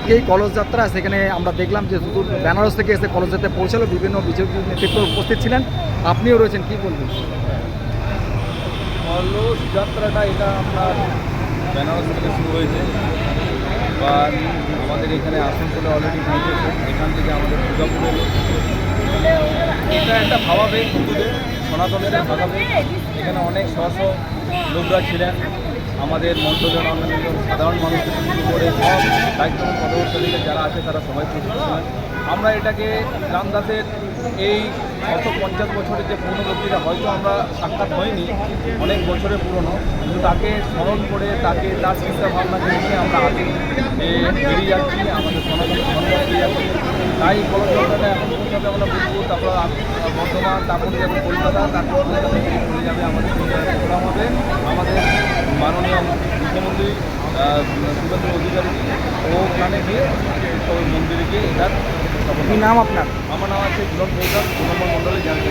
আজকেই কলস যাত্রা, সেখানে আমরা দেখলাম যে শুধু বেনারস থেকে এসে কলস যাত্রা পৌঁছালো, বিভিন্ন বিজেপি নেতৃত্ব উপস্থিত ছিলেন, আপনিও রয়েছেন, কি বলবেন? কলস যাত্রাটা এটা আপনার বেনারস থেকে শুরু হয়েছে বা আমাদের এখানে আসানসোলে অলরেডি পৌঁছেছে, এখান থেকে আমাদের দুর্গাপুরে এটা একটা ভাবাবেগ, হিন্দুদের সনাতনের ভাবাবেগ। এখানে অনেক শহ লোকরা ছিলেন, আমাদের মণ্ডলের অন্যান্য সাধারণ মানুষদের শুরু করে সব দায়িত্ববান পদবর্তীদের যারা আছে তারা সবাই প্রস্তুত ছিলেন। আমরা এটাকে রামদাসের এই 150 বছরের যে পূর্ণবর্তীটা হয়তো আমরা সাক্ষাৎ হয়নি, অনেক বছরের পুরনো, কিন্তু তাকে স্মরণ করে তাকে তার চিন্তা ভাবনাকে নিয়ে আমরা আগে বেরিয়ে যাচ্ছি, আমাদের সনাতন ধর্ম বেরিয়ে যাচ্ছি। তাই কলসযাত্রাটা এখন পৌঁছাবে আমরা বুঝবো, তারপর বর্ধমান, তারপরে যাবে কলকাতা, তারপর কলকাতা থেকে চলে যাবে আমাদের প্রোগ্রাম হবে আমাদের মাননীয় মুখ্যমন্ত্রী শুভেন্দু অধিকারী, ওখানে গিয়ে ওই মন্দিরে গিয়ে এটার কি নাম আপনার? আমার নাম আছে ঝুলন প্রধান, 2 নম্বর মণ্ডলে জানতে